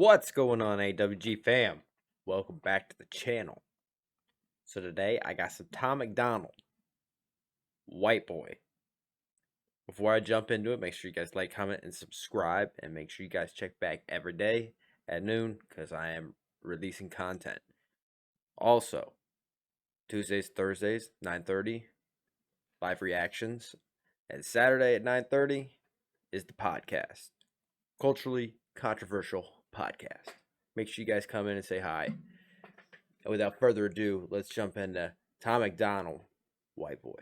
What's going on, AWGFAM? Welcome back to the channel. So today I got some MacDonald, White Boy. Before I jump into it, make sure you guys like, comment, and subscribe, and make sure you guys check back every day at noon because I am releasing content. Also, Tuesdays, Thursdays, 9:30, live reactions, and Saturday at 9:30 is the podcast, culturally controversial podcast. Make sure you guys come in and say hi. And without further ado, let's jump into MacDonald, White Boy.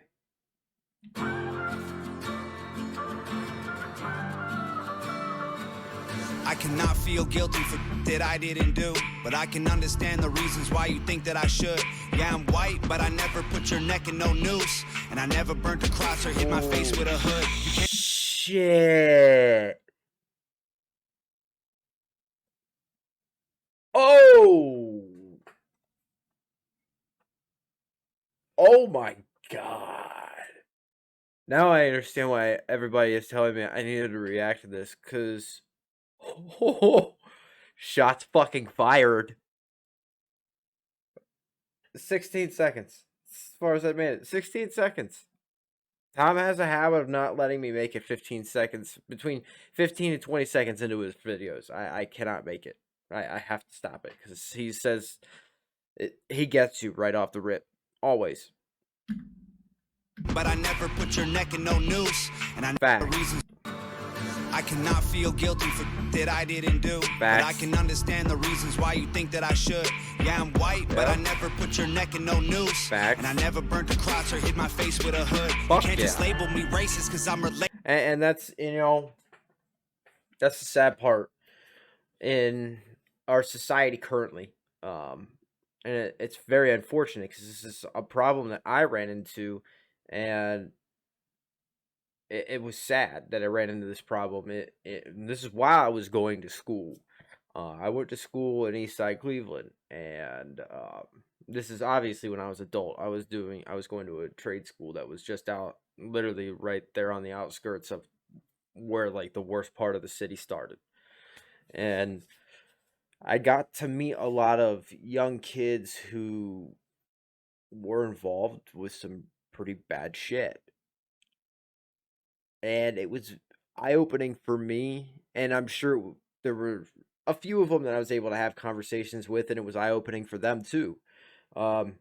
I cannot feel guilty for that I didn't do, but I can understand the reasons why you think that I should. Yeah, I'm white, but I never put your neck in no noose, and I never burnt a cross or hit my face with a hood. You can't. Shit. Oh. Oh my God. Now I understand why everybody is telling me I needed to react to this, because shots fucking fired. 16 seconds. As far as I made it, 16 seconds. Tom has a habit of not letting me make it 15 seconds, between 15 and 20 seconds into his videos. I cannot make it. I have to stop it because he says he gets you right off the rip. Always. But I never put your neck in no noose, and I know Facts. the reasons. I cannot feel guilty for that I didn't do, Facts. but I can understand the reasons why you think that I should. Yeah, I'm white, but I never put your neck in no noose. Facts. And I never burnt a cross or hit my face with a hood. Fuck You can't just yeah. label me racist because I'm related. And that's, that's the sad part in our society currently. And it's very unfortunate because this is a problem that I ran into, and it was sad that I ran into this problem. This is why I was going to school. I went to school in Eastside Cleveland, and this is obviously when I was adult. I was going to a trade school that was just out, literally right there on the outskirts of where like the worst part of the city started. And I got to meet a lot of young kids who were involved with some pretty bad shit. And it was eye-opening for me, and I'm sure there were a few of them that I was able to have conversations with, and it was eye-opening for them too. One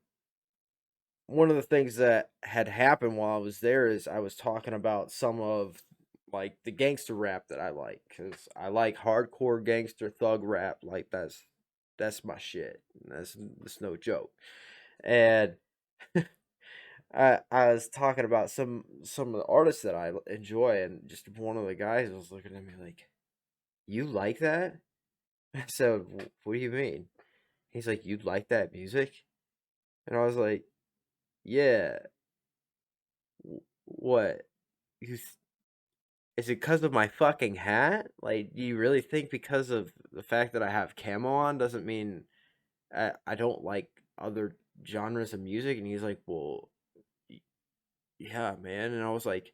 of the things that had happened while I was there is I was talking about some of like the gangster rap that I like, because I like hardcore gangster thug rap. Like that's my shit. That's no joke. And I was talking about some of the artists that I enjoy, and just one of the guys was looking at me like, "You like that?" I said, "What do you mean?" He's like, "You like that music?" And I was like, "Yeah." What? Is it because of my fucking hat? Like, do you really think because of the fact that I have camo on doesn't mean I don't like other genres of music? And he's like, "Well, yeah, man." And I was like,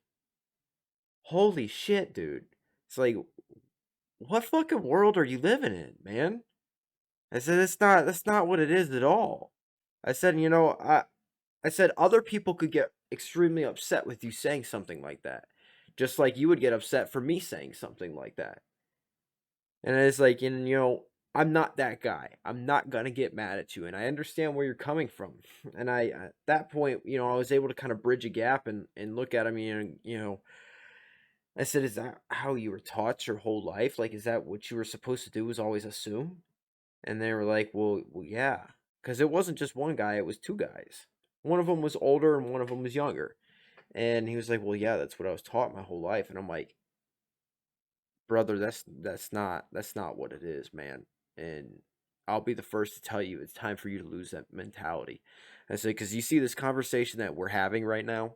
holy shit, dude. It's like, what fucking world are you living in, man? I said, that's not what it is at all. I said, I said other people could get extremely upset with you saying something like that. Just like you would get upset for me saying something like that. And it's like, I'm not that guy. I'm not gonna get mad at you, and I understand where you're coming from. And at that point, I was able to kind of bridge a gap and look at him, I said, "Is that how you were taught your whole life? Like, is that what you were supposed to do, was always assume?" And they were like, well, yeah. Because it wasn't just one guy, it was two guys. One of them was older and one of them was younger. And he was like, well, yeah, that's what I was taught my whole life. And I'm like, brother, that's not what it is, man. And I'll be the first to tell you it's time for you to lose that mentality. I said, because you see this conversation that we're having right now,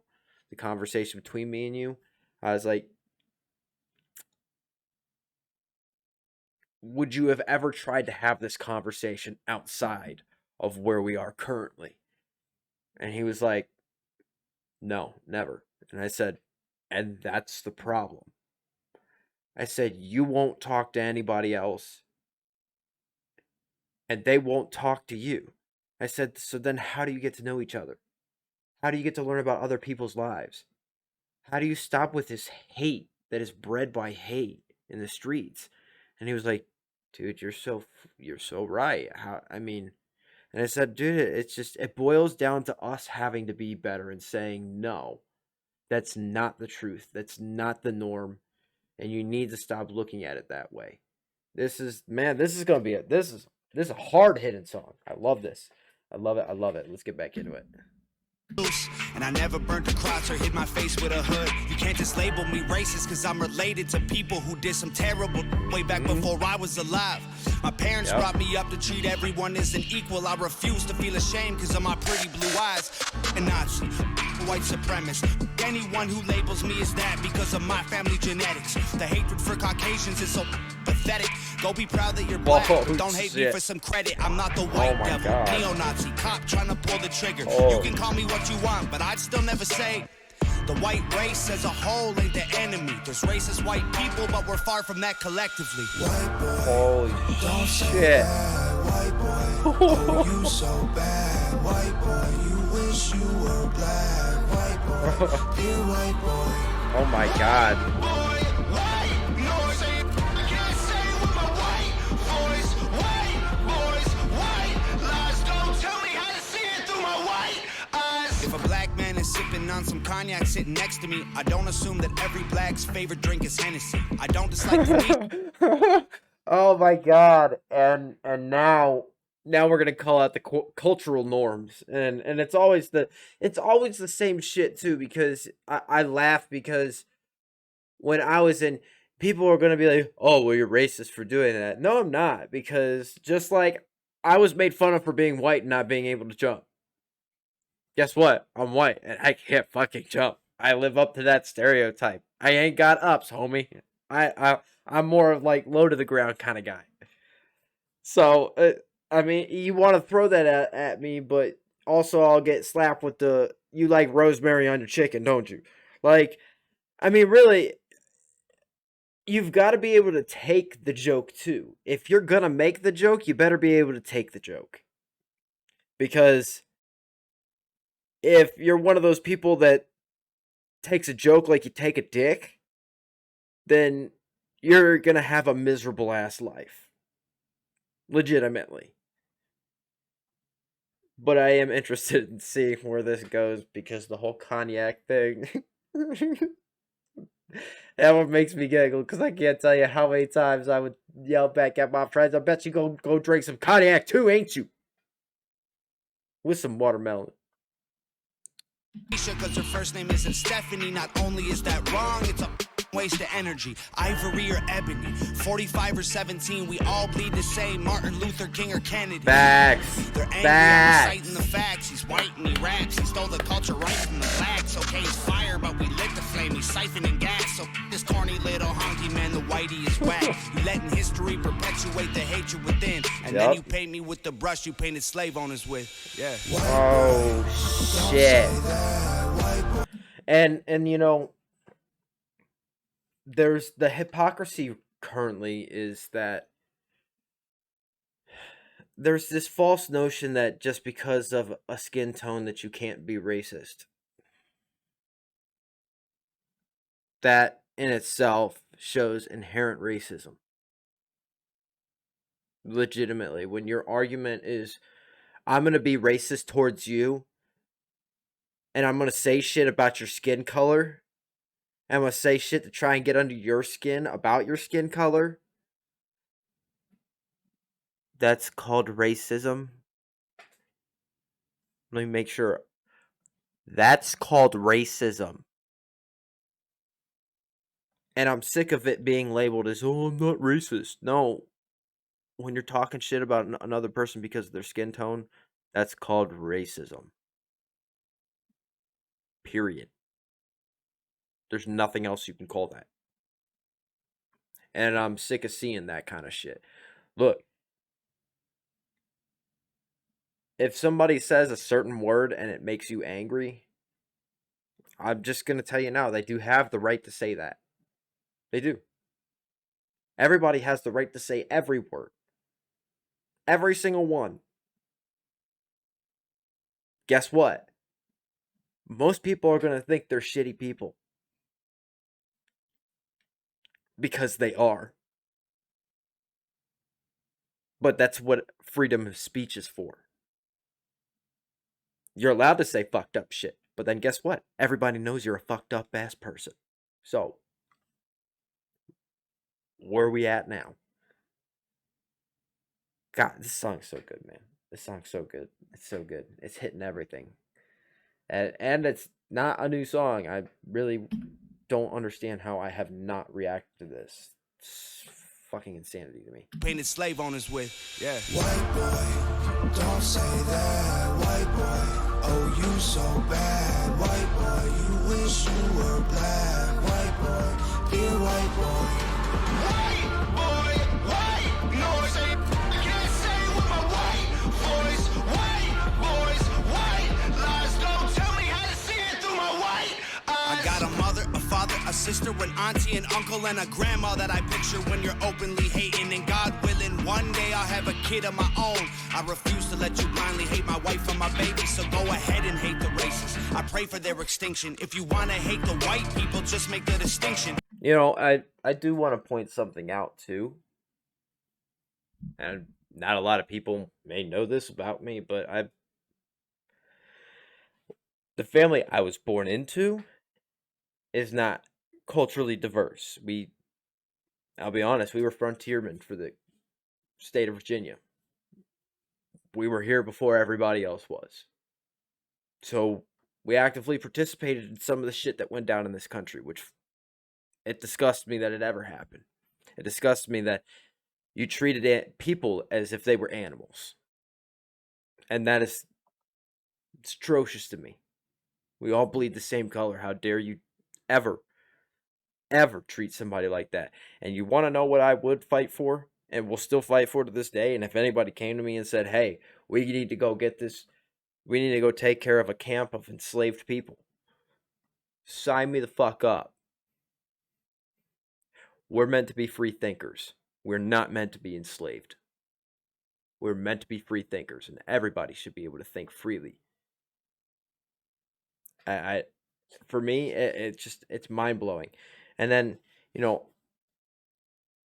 the conversation between me and you, I was like, would you have ever tried to have this conversation outside of where we are currently? And he was like, no, never. And I said, and that's the problem. I said, you won't talk to anybody else and they won't talk to you. I said, so then how do you get to know each other? How do you get to learn about other people's lives? How do you stop with this hate that is bred by hate in the streets? And he was like, dude, you're so right. How, I mean, and I said, dude, it boils down to us having to be better and saying, no, that's not the truth. That's not the norm. And you need to stop looking at it that way. This is going to be this is a hard hitting song. I love this. I love it. I love it. Let's get back into it. And I never burnt a cross or hid my face with a hood. You can't just label me racist, cause I'm related to people who did some terrible way back before I was alive. My parents brought me up to treat everyone as an equal. I refuse to feel ashamed cause of my pretty blue eyes. A Nazi, white supremacist, anyone who labels me as that because of my family genetics. The hatred for Caucasians is so pathetic. Go be proud that you're black, but don't hate me for some credit. I'm not the white devil, neo-Nazi cop trying to pull the trigger. You can call me what you want, but I'd still never say the white race as a whole ain't the enemy. There's racist white people, but we're far from that collectively. White boy, holy don't shit. White boy, oh, you so bad. White boy, you wish you were black. White boy, dear white boy. Oh my god. If a black man is sipping on some cognac sitting next to me, I don't assume that every black's favorite drink is Hennessy. I don't dislike Oh my god. And now we're going to call out the cultural norms. And it's always the same shit too, because I laugh because when I was in, people are going to be like, "Oh, well, you're racist for doing that." No, I'm not, because just like I was made fun of for being white and not being able to jump. Guess what? I'm white and I can't fucking jump. I live up to that stereotype. I ain't got ups, homie. I'm more of like low to the ground kind of guy. So, I mean, you want to throw that at me, but also I'll get slapped with the you like rosemary on your chicken, don't you? Like, I mean, really, you've got to be able to take the joke too. If you're gonna make the joke, you better be able to take the joke. Because if you're one of those people that takes a joke like you take a dick, then you're gonna have a miserable ass life. Legitimately. But I am interested in seeing where this goes, because the whole cognac thing that one makes me giggle, because I can't tell you how many times I would yell back at my friends, "I bet you go drink some cognac too, ain't you?" With some watermelon. Because her first name isn't Stephanie. Not only is that wrong, it's a waste of energy. Ivory or ebony, 45 or 17, we all bleed the same. Martin Luther King or Kennedy. Facts. They're angry, I'm reciting the facts. He's white and he raps. He stole the culture right from the blacks. Okay, he's fire, but we lit the flame. He's siphoning gas. So this corny little honky man, the whitey is whack. You letting history perpetuate the hatred within. And then you paint me with the brush you painted slave owners with. Yeah. Oh shit. And you know, there's the hypocrisy currently is that there's this false notion that just because of a skin tone that you can't be racist. That in itself shows inherent racism. Legitimately, when your argument is, I'm going to be racist towards you, and I'm going to say shit about your skin color, and I'm going to say shit to try and get under your skin about your skin color, that's called racism. Let me make sure. That's called racism. And I'm sick of it being labeled as, "Oh, I'm not racist." No. When you're talking shit about another person because of their skin tone, that's called racism. Period. There's nothing else you can call that. And I'm sick of seeing that kind of shit. Look, if somebody says a certain word and it makes you angry, I'm just going to tell you now, they do have the right to say that. They do. Everybody has the right to say every word. Every single one. Guess what? Most people are going to think they're shitty people. Because they are. But that's what freedom of speech is for. You're allowed to say fucked up shit. But then guess what? Everybody knows you're a fucked up ass person. So, where are we at now? God, this song's so good, man. This song's so good. It's so good. It's hitting everything. And it's not a new song. I really don't understand how I have not reacted to this. It's fucking insanity to me. Painted slave owners with, yeah. White boy, don't say that. White boy, oh you so bad. White boy, you wish you were black. White boy, dear white boy. White boy, white noise. I can't say with my white voice. White boys, white lies. Don't tell me how to see it through my white eyes. I got a mother, a father, a sister, an auntie, an uncle, and a grandma that I picture when you're openly hating. And God willing, one day I'll have a kid of my own. I refuse to let you blindly hate my wife and my baby, so go ahead and hate the races. I pray for their extinction. If you want to hate the white people, just make the distinction. You know, I do want to point something out, too. And not a lot of people may know this about me, but the family I was born into is not culturally diverse. I'll be honest, we were frontiermen for the state of Virginia. We were here before everybody else was. So we actively participated in some of the shit that went down in this country, which it disgusts me that it ever happened. It disgusts me that you treated people as if they were animals. And that is atrocious to me. We all bleed the same color. How dare you ever treat somebody like that? And you want to know what I would fight for and will still fight for to this day? And if anybody came to me and said, hey, we need to go get this, we need to go take care of a camp of enslaved people, sign me the fuck up. We're meant to be free thinkers. We're not meant to be enslaved. We're meant to be free thinkers, and everybody should be able to think freely. For me, it's mind-blowing. And then, you know,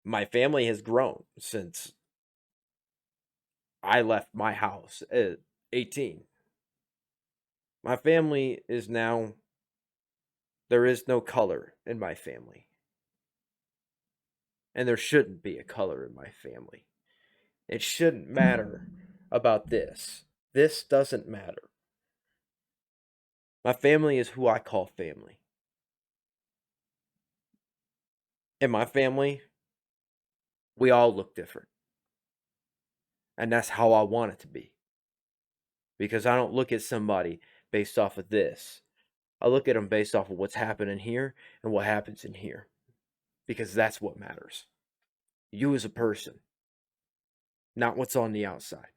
my family has grown since I left my house at 18. My family is now, there is no color in my family. And there shouldn't be a color in my family. It shouldn't matter about this. This doesn't matter. My family is who I call family. In my family, we all look different. And that's how I want it to be. Because I don't look at somebody based off of this. I look at them based off of what's happening here and what happens in here. Because that's what matters. You as a person. Not what's on the outside,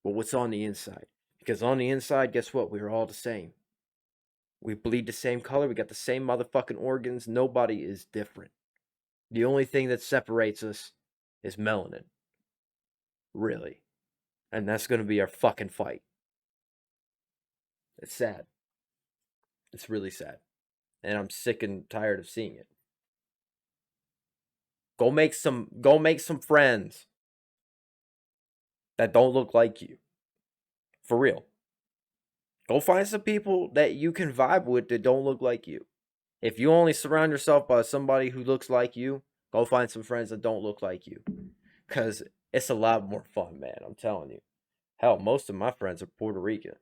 but what's on the inside. Because on the inside, guess what? We're all the same. We bleed the same color. We got the same motherfucking organs. Nobody is different. The only thing that separates us is melanin. Really. And that's going to be our fucking fight. It's sad. It's really sad. And I'm sick and tired of seeing it. Go make some friends that don't look like you. For real. Go find some people that you can vibe with that don't look like you. If you only surround yourself by somebody who looks like you, go find some friends that don't look like you. Because it's a lot more fun, man. I'm telling you. Hell, most of my friends are Puerto Rican.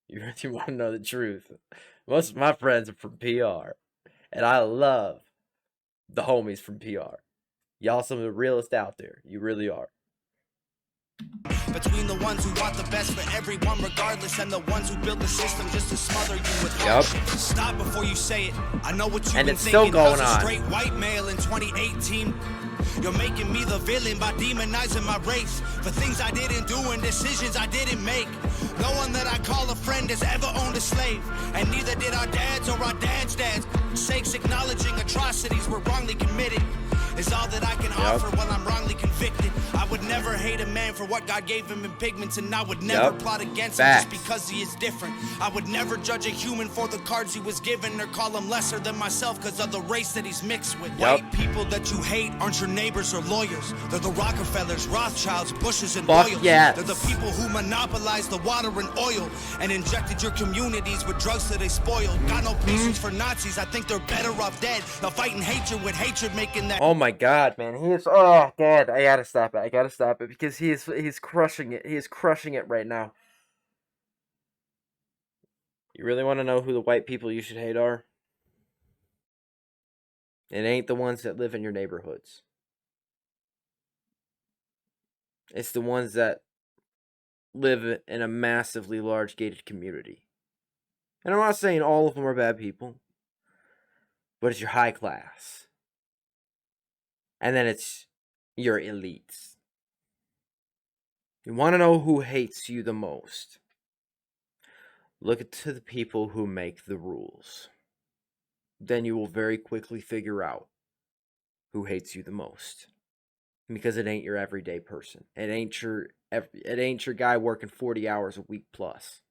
You really want to know the truth? Most of my friends are from PR. And I love the homies from PR. Y'all some of the realest out there. You really are. Between the ones who want the best for everyone regardless and the ones who build the system just to smother you with hardship. Stop before you say it. I know what you've been it's thinking. still going As a on. straight white male in 2018. You're making me the villain by demonizing my race for things I didn't do and decisions I didn't make. No one that I call a friend has ever owned a slave, and neither did our dads or our dads' dads. Sakes acknowledging atrocities were wrongly committed. is all that I can offer while I'm wrongly convicted. I would never hate a man for what God gave him in pigments, and I would never plot against him just because he is different. I would never judge a human for the cards he was given, or call him lesser than myself because of the race that he's mixed with. White people that you hate aren't your neighbors or lawyers. They're the Rockefellers, Rothschilds, Bushes, and Boyles. They're the people who monopolized the water and oil and injected your communities with drugs that they spoiled. Got no patience for Nazis. I think they're better off dead. They're fighting hatred with hatred, making that. Oh my god, man. He is, oh god, I gotta stop it. I gotta stop it because he's crushing it. He is crushing it right now. You really want to know who the white people you should hate are? It ain't the ones that live in your neighborhoods. It's the ones that live in a massively large gated community. And I'm not saying all of them are bad people, but it's your high class. And then it's your elites. You want to know who hates you the most? Look to the people who make the rules. Then you will very quickly figure out who hates you the most. Because it ain't your everyday person. It ain't your guy working 40 hours a week plus.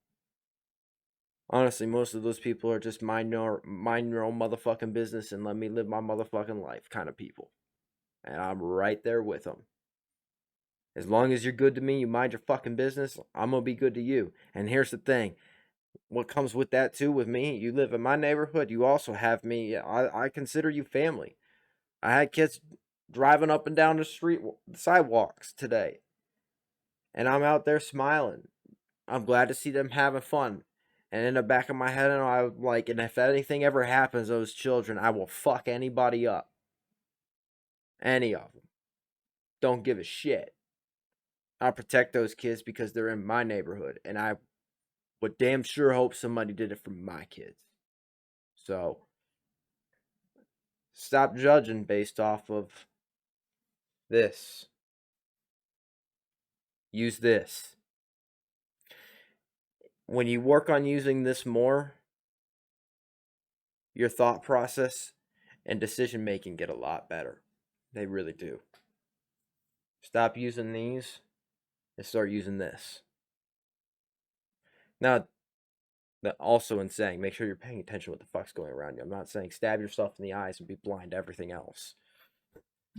Honestly, most of those people are just mind your own motherfucking business and let me live my motherfucking life kind of people. And I'm right there with them. As long as you're good to me, you mind your fucking business, I'm going to be good to you. And here's the thing. What comes with that too with me, you live in my neighborhood, you also have me. I consider you family. I had kids driving up and down the sidewalks today. And I'm out there smiling. I'm glad to see them having fun. And in the back of my head, and if anything ever happens to those children, I will fuck anybody up. Any of them. Don't give a shit. I'll protect those kids because they're in my neighborhood. And I would damn sure hope somebody did it for my kids. So, stop judging based off of this. Use this. When you work on using this more, your thought process and decision making get a lot better. They really do. Stop using these and start using this. Now, also in saying, make sure you're paying attention to what the fuck's going around you. I'm not saying stab yourself in the eyes and be blind to everything else.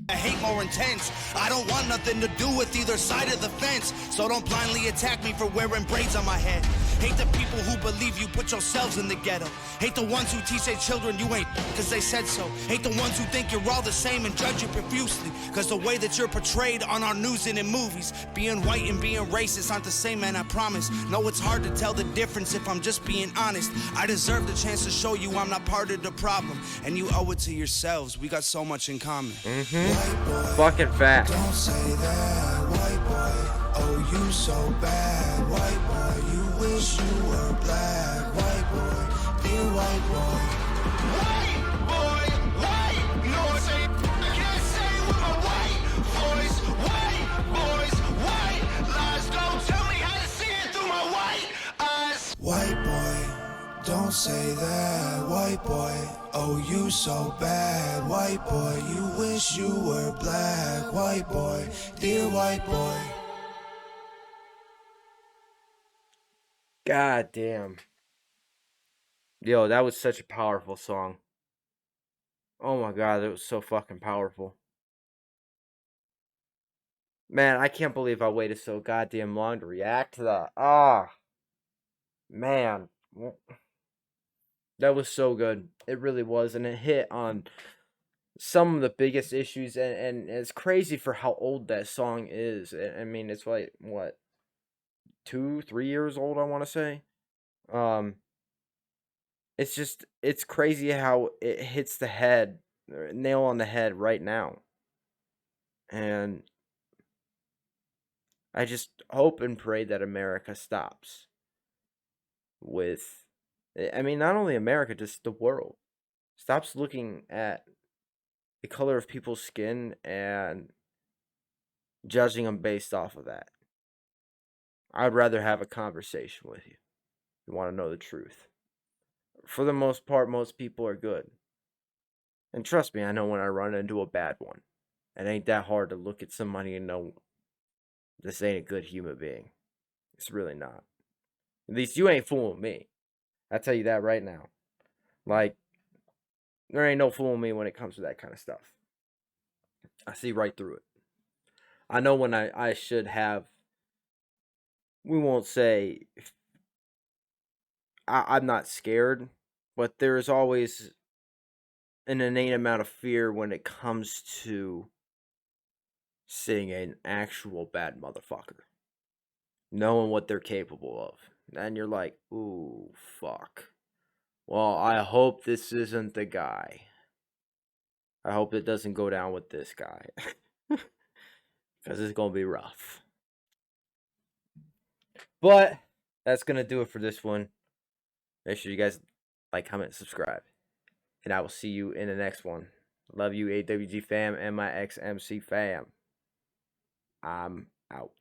I hate more intense. I don't want nothing to do with either side of the fence. So don't blindly attack me for wearing braids on my head. Hate the people who believe you put yourselves in the ghetto. Hate the ones who teach their children you ain't because they said so. Hate the ones who think you're all the same and judge you profusely because the way that you're portrayed on our news and in movies. Being white and being racist aren't the same, man, I promise. No, it's hard to tell the difference if I'm just being honest. I deserve the chance to show you I'm not part of the problem. And you owe it to yourselves. We got so much in common. Fucking fact. Don't say that, white boy. Oh, you so bad, white boy. You wish you were black, white boy. Dear white boy. White boy, white. No, I can't say with my white voice. White boys, white lies. Don't tell me how to see it through my white eyes. White boy, don't say that, white boy. Oh, you so bad, white boy. You wish you were black, white boy. Dear white boy. God damn. Yo, that was such a powerful song. Oh my god, it was so fucking powerful. Man, I can't believe I waited so goddamn long to react to that. Ah. Man. That was so good. It really was. And it hit on some of the biggest issues. And it's crazy for how old that song is. I mean, it's like, what? 2-3 years old, I want to say. It's crazy how it hits the head, nail on the head right now. And I just hope and pray that America stops with, I mean, not only America, just the world. Stops looking at the color of people's skin and judging them based off of that. I'd rather have a conversation with you. You want to know the truth. For the most part, most people are good. And trust me, I know when I run into a bad one. It ain't that hard to look at somebody and know this ain't a good human being. It's really not. At least you ain't fooling me. I tell you that right now. Like, there ain't no fooling me when it comes to that kind of stuff. I see right through it. I know when I should have, we won't say, I'm not scared, but there's always an innate amount of fear when it comes to seeing an actual bad motherfucker. Knowing what they're capable of. And you're like, ooh, fuck. Well, I hope this isn't the guy. I hope it doesn't go down with this guy. Because it's going to be rough. But that's going to do it for this one. Make sure you guys like, comment, subscribe. And I will see you in the next one. Love you, AWG fam and my XMC fam. I'm out.